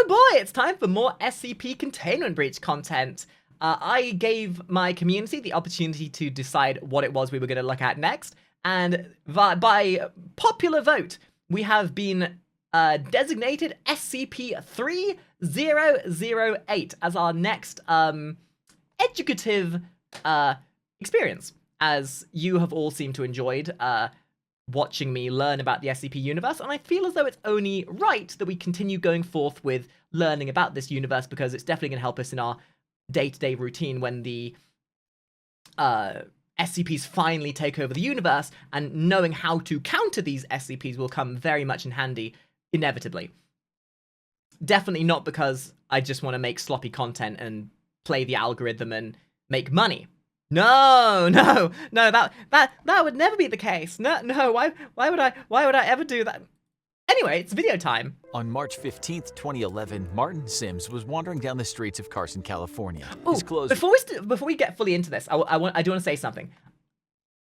boy, it's time for more SCP Containment Breach content. I gave my community the opportunity to decide what it was we were going to look at next, and by popular vote, we have been designated SCP-3008 as our next educative experience, as you have all seemed to enjoyed watching me learn about the SCP universe, and I feel as though it's only right that we continue going forth with learning about this universe, because it's definitely going to help us in our day-to-day routine when the SCPs finally take over the universe, and knowing how to counter these SCPs will come very much in handy, inevitably. Definitely not because I just want to make sloppy content and play the algorithm and make money. No, that would never be the case. No, why would I ever do that? Anyway, it's video time. On March 15th, 2011, Martin Sims was wandering down the streets of Carson, California. Oh, before we get fully into this, I do want to say something.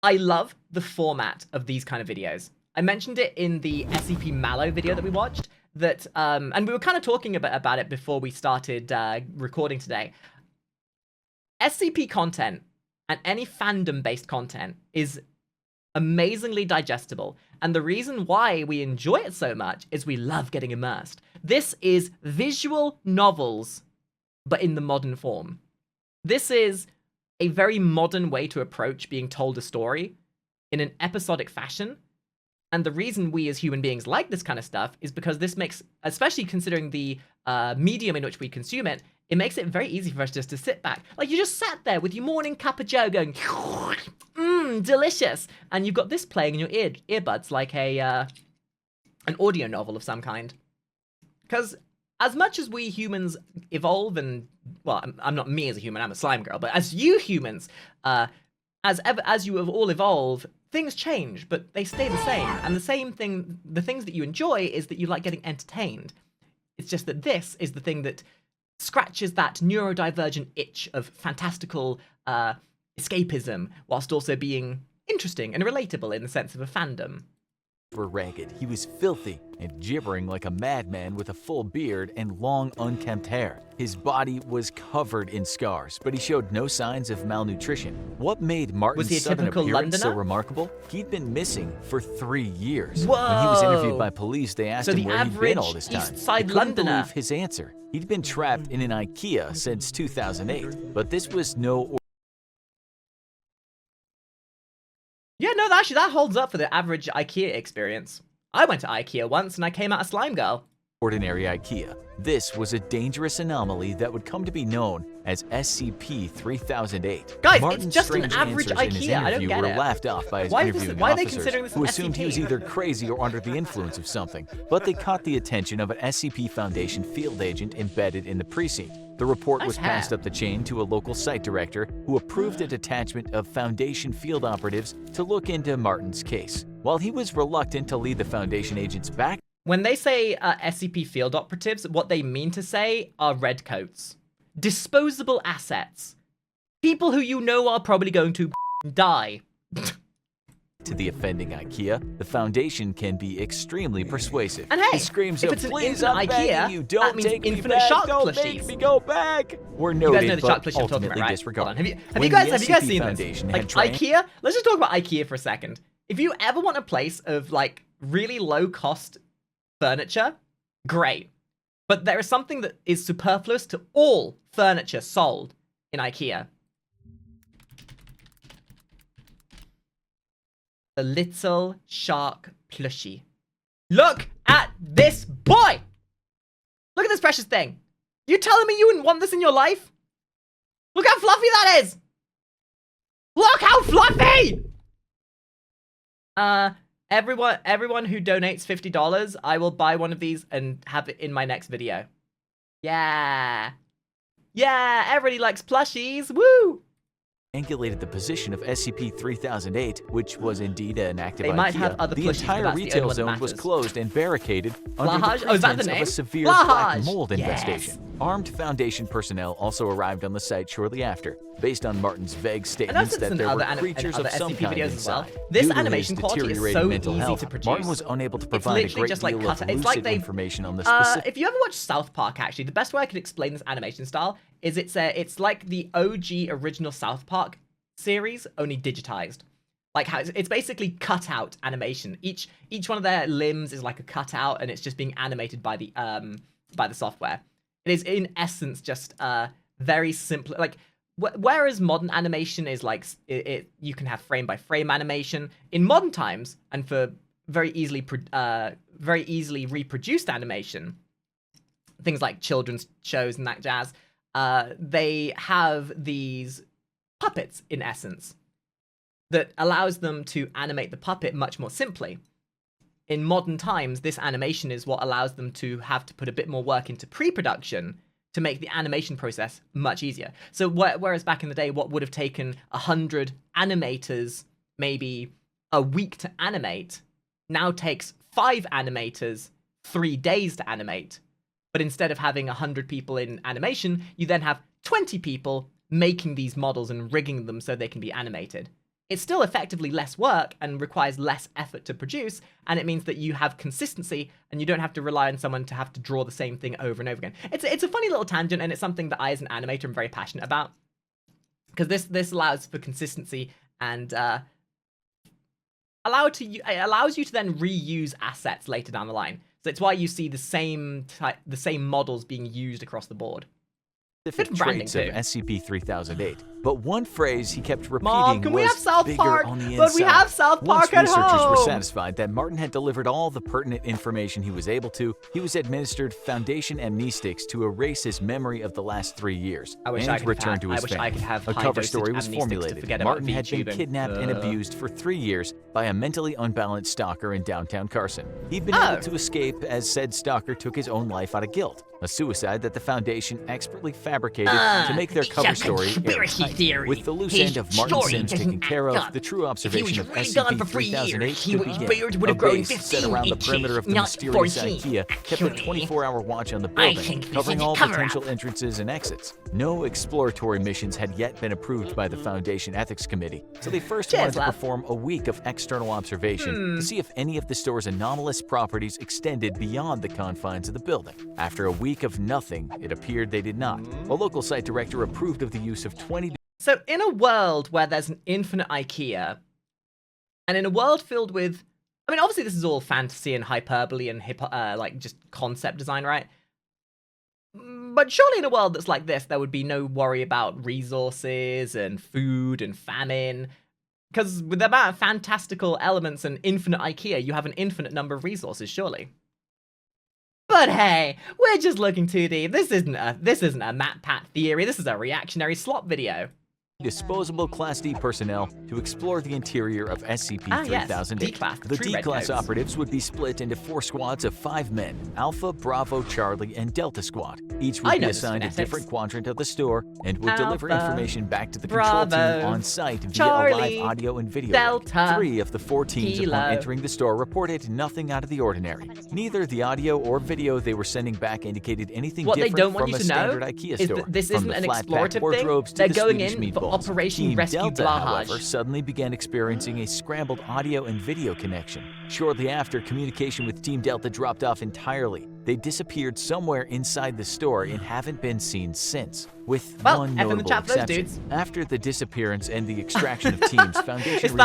I love the format of these kind of videos. I mentioned it in the SCP Mallow video that we watched, that and we were kind of talking about it before we started recording today. SCP content and any fandom-based content is amazingly digestible, and the reason why we enjoy it so much is we love getting immersed. This is visual novels, but in the modern form. This is a very modern way to approach being told a story in an episodic fashion, and the reason we as human beings like this kind of stuff is because this makes, especially considering the medium in which we consume it, it makes it very easy for us just to sit back. Like, you just sat there with your morning cup of joe going, delicious. And you've got this playing in your earbuds like an audio novel of some kind. Because as much as we humans evolve and, well, I'm not me as a human, I'm a slime girl, but as you humans, as you all evolve, things change, but they stay the same. And the things that you enjoy is that you like getting entertained. It's just that this is the thing that scratches that neurodivergent itch of fantastical escapism, whilst also being interesting and relatable in the sense of a fandom. Were ragged. He was filthy and gibbering like a madman with a full beard and long, unkempt hair. His body was covered in scars, but he showed no signs of malnutrition. What made Martin's sudden appearance so remarkable? He'd been missing for 3 years. Whoa. When he was interviewed by police, they asked him where he'd been all this time. East Side He couldn't Londoner. believe his answer. He'd been trapped in an Ikea since 2008, but this was no Yeah, no, actually, that holds up for the average Ikea experience. I went to Ikea once and I came out a slime girl. ordinary Ikea. This was a dangerous anomaly that would come to be known as SCP-3008. Guys, Martin's it's just an strange average answers in his IKEA. I don't interview get were it. laughed off by his Why interviewing are they officers, considering this who an assumed he was SCP? either crazy or under the influence of something. But they caught the attention of an SCP Foundation field agent embedded in the precinct. The report was passed up the chain to a local site director who approved a detachment of Foundation field operatives to look into Martin's case. While he was reluctant to lead the Foundation agents back, When they say SCP field operatives, what they mean to say are redcoats. Disposable assets. People who you know are probably going to die. to the offending Ikea, the Foundation can be extremely persuasive. And hey, His screams if of, it's an "Please, infinite I'm Ikea, begging you, that don't means take me infinite back, shark don't plushies." make me go back," were You noted, guys know the but shark plushie I'm talking ultimately about, right? disregarded. Hold on. Have When you guys the seen SCP this? Foundation Like had trained- Ikea? Let's just talk about Ikea for a second. If you ever want a place of like really low cost furniture, great. But there is something that is superfluous to all furniture sold in Ikea. The little shark plushie. Look at this boy! Look at this precious thing. You telling me you wouldn't want this in your life? Look how fluffy that is! Look how fluffy! Everyone who donates $50, I will buy one of these and have it in my next video. Yeah. Yeah, everybody likes plushies. Woo! triangulated the position of SCP-3008, which was indeed an active They Ikea, might have other the plushies, but entire that's the only retail one that zone was matters. closed and barricaded under Blahaj? the Oh, is that the pretense of a name? severe black Blahaj! mold Yes. infestation. Armed Foundation personnel also arrived on the site shortly after, based on Martin's vague statements that there were creatures of some kind videos as well. inside. This Due to animation his quality is deteriorating so mental easy health, to produce. Martin was unable to provide a literally great just like deal of cut. It's lucid like they information on the specific. if you ever watch South Park, actually, the best way I could explain this animation style is it's like the OG original South Park series, only digitized. Like how it's basically cut out animation. Each one of their limbs is like a cutout, and it's just being animated by the software. It is in essence just very simple. Like whereas modern animation is like you can have frame by frame animation in modern times, and for very easily reproduced animation, things like children's shows and that jazz, they have these puppets in essence that allows them to animate the puppet much more simply. In modern times, this animation is what allows them to have to put a bit more work into pre-production to make the animation process much easier. So whereas back in the day, what would have taken 100 animators maybe a week to animate, now takes 5 animators 3 days to animate. But instead of having 100 people in animation, you then have 20 people making these models and rigging them so they can be animated. It's still effectively less work and requires less effort to produce, and it means that you have consistency and you don't have to rely on someone to have to draw the same thing over and over again. It's a funny little tangent, and it's something that I, as an animator, am very passionate about, because this allows for consistency and allows you to then reuse assets later down the line. So it's why you see the same models being used across the board. Specific traits of SCP-3008, but one phrase he kept repeating Mom, can we was have South bigger Park? on the inside. But we have South Park at Once researchers were home. satisfied that Martin had delivered all the pertinent information he was able to, he was administered Foundation amnestics to erase his memory of the last 3 years and return to his family. A cover story was formulated. Martin had been kidnapped and abused for 3 years by a mentally unbalanced stalker in downtown Carson. He'd been able to escape as said stalker took his own life out of guilt. A suicide that the Foundation expertly fabricated to make their cover story airtight. With the loose end of Martin Sims taken care of, the true observation of SCP-3008 could begin. A base set around the perimeter of the mysterious Ikea kept a 24-hour watch on the building, covering all potential entrances and exits. No exploratory missions had yet been approved by the Foundation Ethics Committee, so they first wanted to perform a week of external observation to see if any of the store's anomalous properties extended beyond the confines of the building. After a week of nothing, it appeared they did not. A local site director approved of the use of 20... So in a world where there's an infinite Ikea, and in a world filled with... I mean, obviously this is all fantasy and hyperbole and like just concept design, right? But surely in a world that's like this, there would be no worry about resources and food and famine. Because with the amount of fantastical elements and infinite Ikea, you have an infinite number of resources, surely. But hey, we're just looking too deep. This isn't a Matt-Pat theory. This is a reactionary slop video. Disposable Class D personnel to explore the interior of SCP-3008. D-Class, The D-Class operatives would be split into 4 squads of 5 men, Alpha, Bravo, Charlie, and Delta Squad. Each would be assigned a different quadrant of the store and would deliver information back to the control team on site via Charlie, a live audio and video Delta, link. 3 of the 4 teams Kilo. upon entering the store reported nothing out of the ordinary. Neither the audio or video they were sending back indicated anything What they different don't want from you a to know standard Ikea is store. that this From isn't the an flat-pack explorative wardrobes thing. to They're the going Swedish in for meatballs. Operation Team Rescue Delta, Blahaj. however, suddenly began experiencing a scrambled audio and video connection. Shortly after, communication with Team Delta dropped off entirely. They disappeared somewhere inside the store and haven't been seen since. With one F in the notable chat for those exception. dudes. After the disappearance and the extraction of teams, Foundation...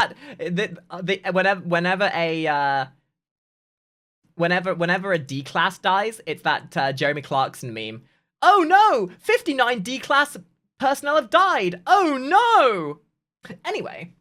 Whenever a D-Class dies, it's that Jeremy Clarkson meme. Oh no! 59 D-Class personnel have died! Oh no! Anyway.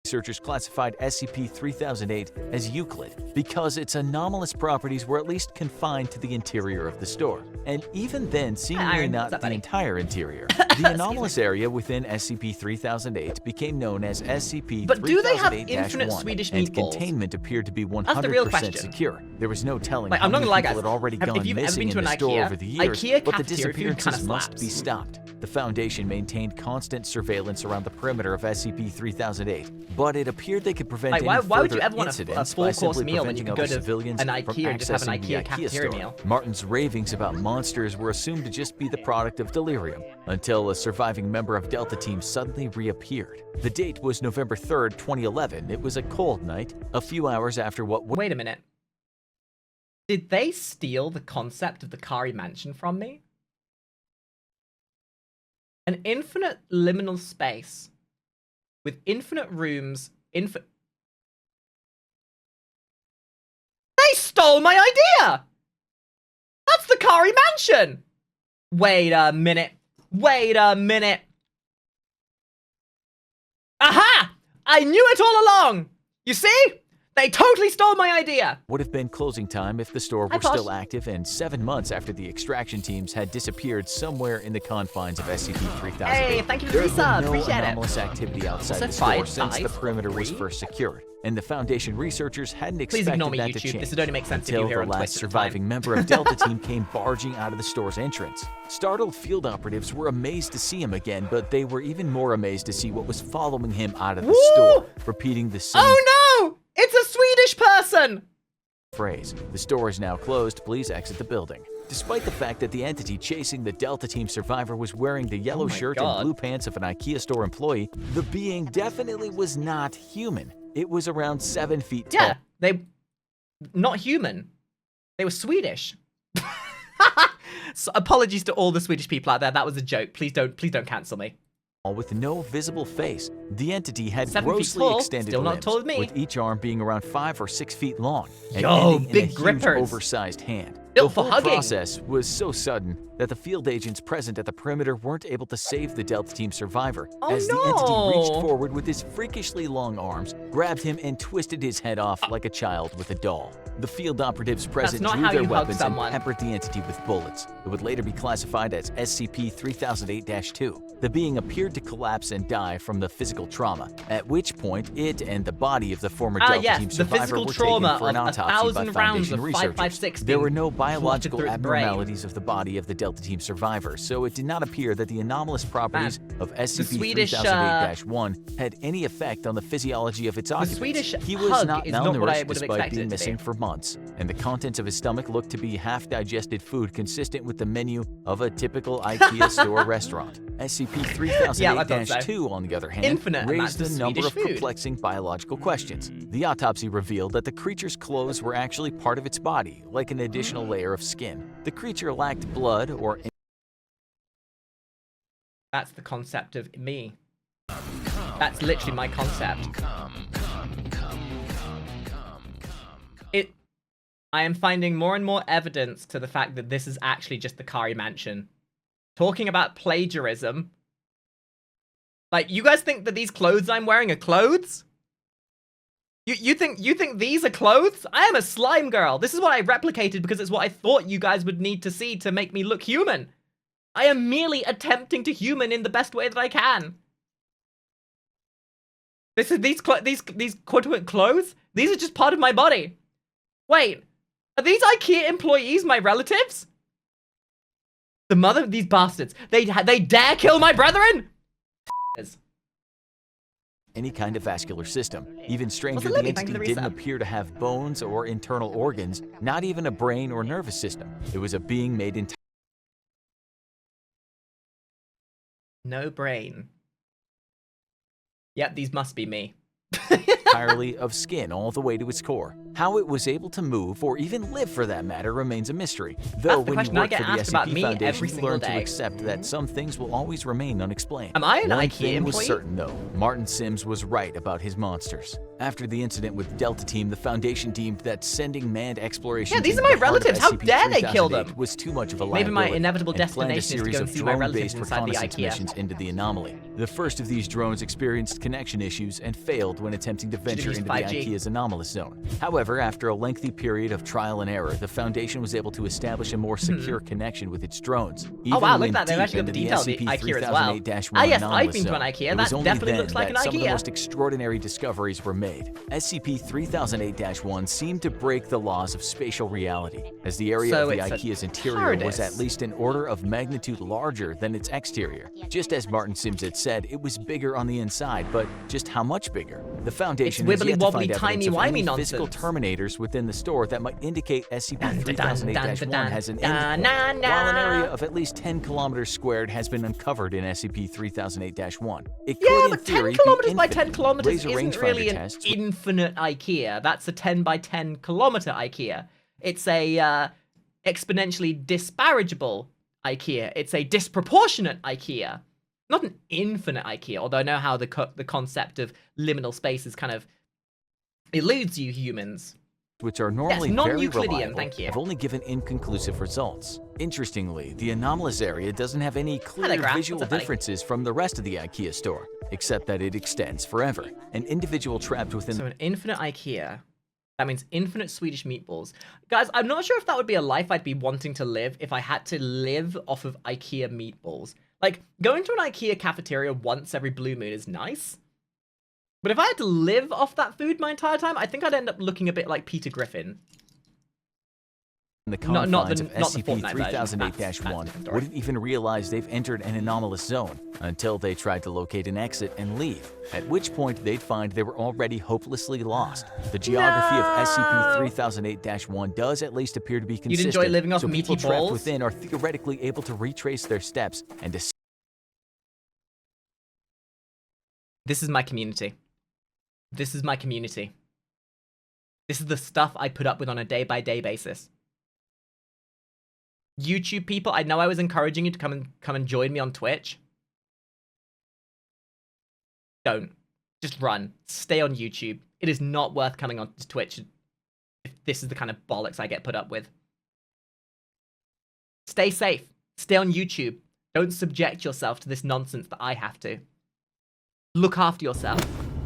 Researchers classified SCP-3008 as Euclid because its anomalous properties were at least confined to the interior of the store, and even then seemingly not the entire interior. The anomalous area within SCP-3008 became known as SCP-3008-1, But do they have infinite Swedish and meatballs? containment appeared to be That's the real 100% question. secure. There was no telling Like, how I'm not many gonna lie, people guys. had already gone If you've ever missing been in to the an store Ikea, over the years, Ikea but the cafeteria food disappearances kinda must slaps. be stopped. The Foundation maintained constant surveillance around the perimeter of SCP-3008, but it appeared they could prevent any why would further you ever want a incidents by full-course simply meal when you preventing could go other to civilians an from Ikea and just have an accessing the Ikea IKEA cafeteria store. meal? Martin's ravings about monsters were assumed to just be the product of delirium, until a surviving member of Delta Team suddenly reappeared. The date was November 3rd, 2011. It was a cold night, a few hours after what Wait a minute. Did they steal the concept of the Kari mansion from me? An infinite liminal space with infinite rooms, They stole my idea! That's the Kari mansion! Wait a minute. Wait a minute. Aha! I knew it all along! You see? They totally stole my idea! would have been closing time if the store Hi, were Posh. still active, and 7 months after the extraction teams had disappeared somewhere in the confines of SCP-3008. Hey, thank you for There the had been resub. no Appreciate it. anomalous activity outside Also, the store five, since the five, perimeter was 3. first secured, and the Foundation researchers hadn't Please expected ignore me, that to YouTube. change This would only make sense if you until hear the on last Twitch at the surviving time. member of Delta Team came barging out of the store's entrance. Startled field operatives were amazed to see him again, but they were even more amazed to see what was following him out of the Woo! store, repeating the same Oh no! It's a Swedish person! phrase. The store is now closed. Please exit the building. Despite the fact that the entity chasing the Delta Team survivor was wearing the yellow Oh my shirt God. and blue pants of an IKEA store employee, the being definitely was not human. It was around 7 feet tall. Yeah, they... Not human. They were Swedish. So, apologies to all the Swedish people out there. That was a joke. Please don't cancel me. With no visible face. The entity had 7 feet grossly tall, extended still not limbs, taller than me. with each arm being around 5 or 6 feet long, and Yo, ending big in a huge, grippers. oversized hand. Built The for whole hugging. process was so sudden that the field agents present at the perimeter weren't able to save the Delta Team survivor, Oh, as the entity reached no. forward with his freakishly long arms, grabbed him, and twisted his head off like a child with a doll. The field operatives present not drew how their you hug weapons and someone. peppered the entity with bullets. It would later be classified as SCP-3008-2. The being appeared to collapse and die from the physical trauma, at which point it and the body of the former Delta yes, Team the survivor physical were trauma taken for an of autopsy by 1,000 rounds Foundation of researchers. 5.56 There were being no biological through its brain. abnormalities of the body of the Delta Team survivor, so it did not appear that the anomalous properties of Swedish, SCP-3008-1 had any effect on the physiology of its occupants. Swedish He was hug not is not what I malnourished would have despite expected being it to missing be. for months, and the contents of his stomach looked to be half-digested food consistent with the menu of a typical IKEA store restaurant. SCP-3008-2, on the other hand, Infinite amounts raised a of number Swedish of food. perplexing biological questions. The autopsy revealed that the creature's clothes were actually part of its body, like an additional layer of skin. The creature lacked blood or That's the concept of me. That's literally my concept. I am finding more and more evidence to the fact that this is actually just the Kari mansion. Talking about plagiarism. Like, you guys think that these clothes I'm wearing are clothes? You think these are clothes? I am a slime girl. This is what I replicated because it's what I thought you guys would need to see to make me look human. I am merely attempting to human in the best way that I can. These quote-unquote clothes? These are just part of my body. Wait, are these IKEA employees my relatives? The mother of these bastards. They dare kill my brethren? any kind of vascular system. Even stranger, Libby, the thank you for entity the didn't resub. appear to have bones or internal organs, not even a brain or nervous system. It was a being made entirely No brain. Yep, these must be me. of skin all the way to its core. How it was able to move, or even live for that matter, remains a mystery. Though the when you question I work get for the asked about SCP me Foundation, every you single learn to day. accept that some things will always remain unexplained. Am I an One IKEA thing was employee? certain, though. Martin Sims was right about his monsters. After the incident with Delta Team, the Foundation deemed that sending manned exploration Yeah, these into are my the heart of relatives. How dare they kill them? SCP-3008 was too much of a Maybe my liability, inevitable and planned a destination is to series go of and see my relatives drone-based inside the reconnaissance IKEA. missions into the anomaly. The first of these drones experienced connection issues and failed when attempting to venture used into the 5G. IKEA's anomalous zone. However, However, after a lengthy period of trial and error, the Foundation was able to establish a more secure connection with its drones. Oh wow, look at that, they've actually got the detail of the Ikea as well. Ah yes, I've been to an Ikea, that definitely looks like an Ikea. Some of the most extraordinary discoveries were made. SCP-3008-1 seemed to break the laws of spatial reality, as the area of the Ikea's interior was at least an order of magnitude larger than its exterior. Just as Martin Sims had said, it was bigger on the inside, but just how much bigger? The Foundation has yet to find evidence of any physical terminators within the store that might indicate SCP-3008-1 has an end point, while an area of at least 10 kilometers squared has been uncovered in SCP-3008-1. It could, but in theory, 10 kilometers be by 10 kilometers Laser isn't really an infinite Ikea. That's a 10 by 10 kilometer Ikea. It's a exponentially disparageable Ikea. It's a disproportionate Ikea. Not an infinite Ikea, although I know how the concept of liminal spaces kind of eludes you humans. Which are normally very reliable, thank you. have only given inconclusive results. Interestingly, the anomalous area doesn't have any clear visual differences from the rest of the Ikea store, except that it extends forever. An individual trapped within... So an infinite Ikea. That means infinite Swedish meatballs. Guys, I'm not sure if that would be a life I'd be wanting to live if I had to live off of Ikea meatballs. Like, going to an Ikea cafeteria once every blue moon is nice. But if I had to live off that food my entire time, I think I'd end up looking a bit like Peter Griffin. The confines of SCP-3008-1 wouldn't even realize they've entered an anomalous zone until they tried to locate an exit and leave, at which point they'd find they were already hopelessly lost. The geography of SCP-3008-1 does at least appear to be consistent, You'd enjoy living off so meaty people trapped balls? within are theoretically able to retrace their steps and to... This is my community. This is my community. This is the stuff I put up with on a day-by-day basis. YouTube people, I know I was encouraging you to come and join me on Twitch. Don't. Just run. Stay on YouTube. It is not worth coming on to Twitch if this is the kind of bollocks I get put up with. Stay safe. Stay on YouTube. Don't subject yourself to this nonsense that I have to. Look after yourself.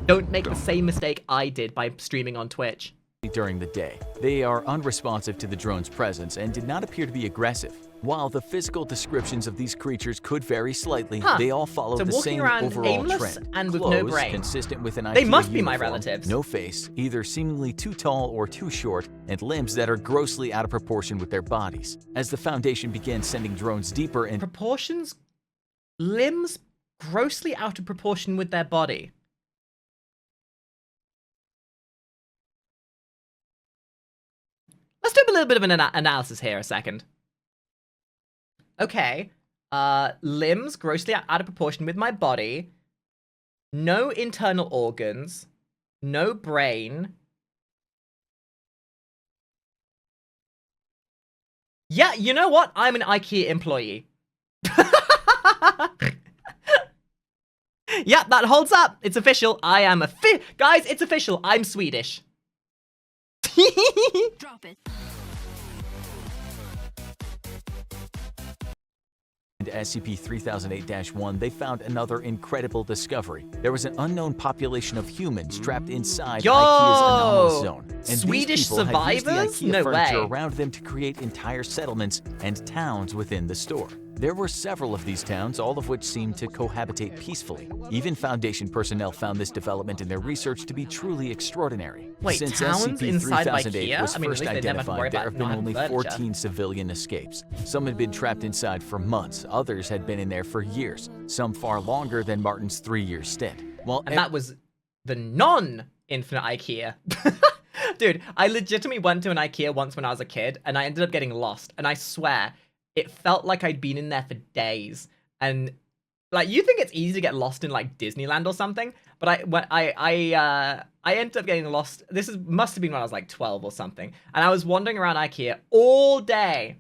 Don't make the same mistake I did by streaming on Twitch. During the day. They are unresponsive to the drone's presence and did not appear to be aggressive. While the physical descriptions of these creatures could vary slightly, they all follow the same overall trend. And with no brain. Consistent with an Ikea they must be uniform, my relatives. No face, either seemingly too tall or too short, and limbs that are grossly out of proportion with their bodies. As the Foundation began sending drones deeper in proportions, limbs grossly out of proportion with their body. Let's do a little bit of an analysis here a second. Okay. Limbs grossly out of proportion with my body. No internal organs. No brain. Yeah, you know what? I'm an IKEA employee. Yeah, that holds up. It's official. I am guys, it's official. I'm Swedish. Drop it. SCP-3008-1, they found another incredible discovery. There was an unknown population of humans trapped inside Ikea's anomalous zone. And Swedish these people survivors? had used the Ikea No furniture way. around them to create entire settlements and towns within the store. There were several of these towns, all of which seemed to cohabitate peacefully. Even Foundation personnel found this development in their research to be truly extraordinary. Wait, Since towns inside of SCP-3008 Ikea? was I mean, at first least they never have to worry identified, there about have been not only having furniture. 14 civilian escapes. Some had been trapped inside for months, others had been in there for years, some far longer than Martin's 3-year stint. And that was the non-infinite Ikea. Dude, I legitimately went to an Ikea once when I was a kid, and I ended up getting lost. And I swear, it felt like I'd been in there for days. And like, you think it's easy to get lost in like Disneyland or something, but I ended up getting lost. Must have been when I was like 12 or something, and I was wandering around Ikea all day,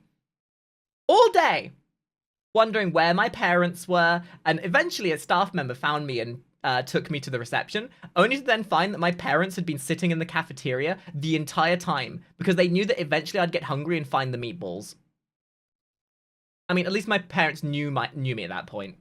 wondering where my parents were. And eventually, a staff member found me and took me to the reception, only to then find that my parents had been sitting in the cafeteria the entire time because they knew that eventually I'd get hungry and find the meatballs. I mean, at least my parents knew me at that point.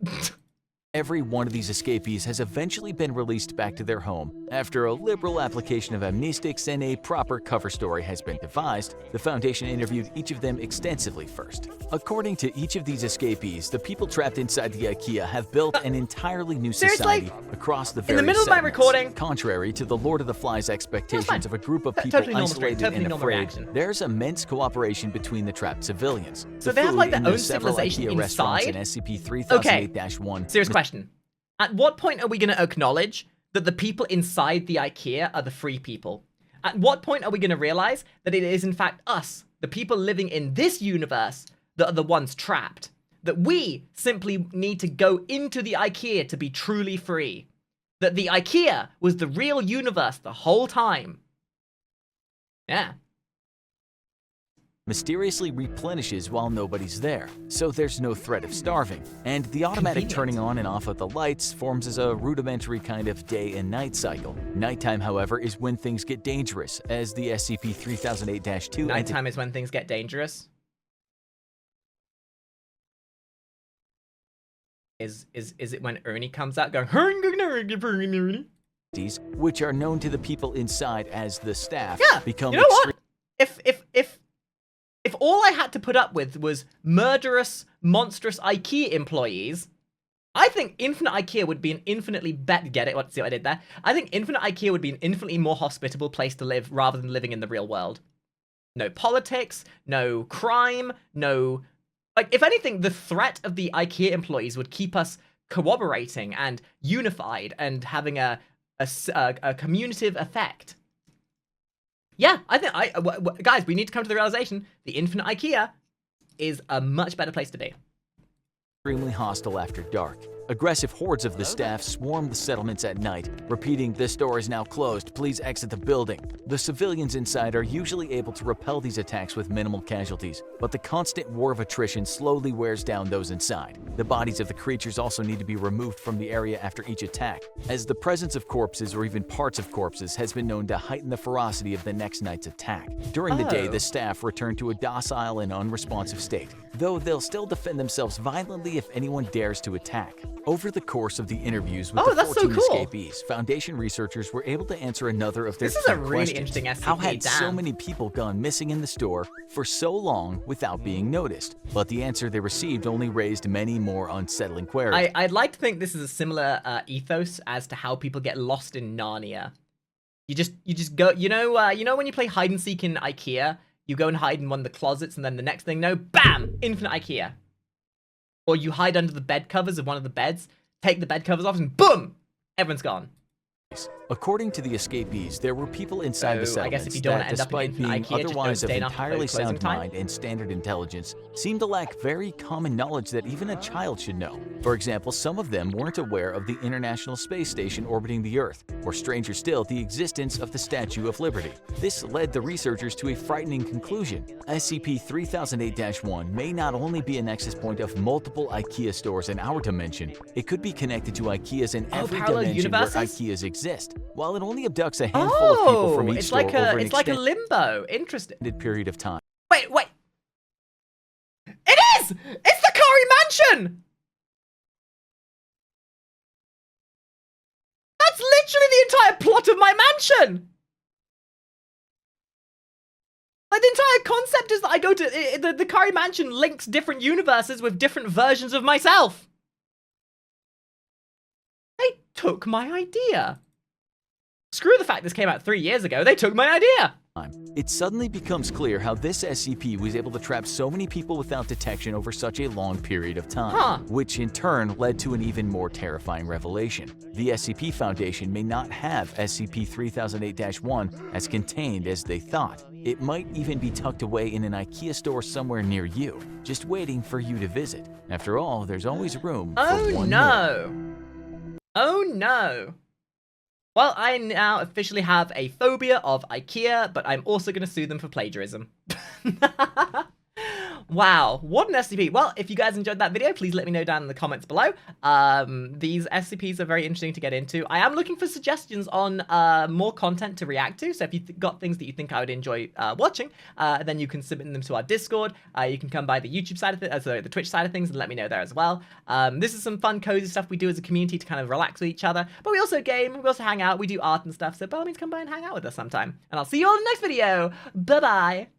Every one of these escapees has eventually been released back to their home. After a liberal application of amnestics and a proper cover story has been devised, the Foundation interviewed each of them extensively first. According to each of these escapees, the people trapped inside the Ikea have built an entirely new society across the various in the middle of my recording, contrary to the Lord of the Flies expectations of a group of people isolated and afraid. There's immense cooperation between the trapped civilians. So they have like their own civilization inside? In SCP-3008-1. Serious question. At what point are we going to acknowledge that the people inside the Ikea are the free people? At what point are we going to realize that it is in fact us, the people living in this universe, that are the ones trapped? That we simply need to go into the Ikea to be truly free? That the Ikea was the real universe the whole time? Yeah. Mysteriously replenishes while nobody's there, so there's no threat of starving. And the automatic turning on and off of the lights forms as a rudimentary kind of day and night cycle. Nighttime, however, is when things get dangerous, as the SCP-3008-2... Nighttime is when things get dangerous? Is it when Ernie comes out going, which are known to the people inside as the staff, become you know what? If all I had to put up with was murderous, monstrous IKEA employees, I think Infinite IKEA would be an infinitely get it? See what I did there? I think Infinite IKEA would be an infinitely more hospitable place to live rather than living in the real world. No politics, no crime, no... Like, if anything, the threat of the IKEA employees would keep us cooperating and unified and having a communicative effect. Yeah, I think guys, we need to come to the realization the Infinite IKEA is a much better place to be. Extremely hostile after dark. Aggressive hordes of the staff swarm the settlements at night, repeating, "This door is now closed, please exit the building." The civilians inside are usually able to repel these attacks with minimal casualties, but the constant war of attrition slowly wears down those inside. The bodies of the creatures also need to be removed from the area after each attack, as the presence of corpses or even parts of corpses has been known to heighten the ferocity of the next night's attack. During the day, the staff return to a docile and unresponsive state, though they'll still defend themselves violently if anyone dares to attack. Over the course of the interviews with the 14 escapees, Foundation researchers were able to answer another of their key questions. This is a really interesting SCP. How had so many people gone missing in the store for so long without being noticed? But the answer they received only raised many more unsettling queries. I'd like to think this is a similar ethos as to how people get lost in Narnia. You just go, you know when you play hide and seek in Ikea, you go and hide in one of the closets, and then the next thing, bam, Infinite Ikea. Or you hide under the bed covers of one of the beds, take the bed covers off, and boom, everyone's gone. According to the escapees, there were people inside the settlements if you don't that, despite being otherwise of entirely sound mind and standard intelligence, seemed to lack very common knowledge that even a child should know. For example, some of them weren't aware of the International Space Station orbiting the Earth, or stranger still, the existence of the Statue of Liberty. This led the researchers to a frightening conclusion. SCP-3008-1 may not only be a nexus point of multiple IKEA stores in our dimension, it could be connected to IKEAs in every dimension where IKEas exist. While it only abducts a handful of people from each store over an extended a limbo. Interesting. Period of time. Wait. It is! It's the Kari Mansion! That's literally the entire plot of my mansion! Like, the entire concept is that I go to... The Kari Mansion links different universes with different versions of myself. They took my idea. Screw the fact this came out 3 years ago, they took my idea! It suddenly becomes clear how this SCP was able to trap so many people without detection over such a long period of time, which in turn led to an even more terrifying revelation. The SCP Foundation may not have SCP-3008-1 as contained as they thought. It might even be tucked away in an IKEA store somewhere near you, just waiting for you to visit. After all, there's always room for one more. Oh no! Well, I now officially have a phobia of IKEA, but I'm also going to sue them for plagiarism. Wow, what an SCP. Well, if you guys enjoyed that video, please let me know down in the comments below. These SCPs are very interesting to get into. I am looking for suggestions on more content to react to. So if you've got things that you think I would enjoy watching, then you can submit them to our Discord. You can come by the YouTube side of sorry, the Twitch side of things and let me know there as well. This is some fun, cozy stuff we do as a community to kind of relax with each other. But we also game, we also hang out, we do art and stuff. So by all means, come by and hang out with us sometime. And I'll see you all in the next video. Bye-bye.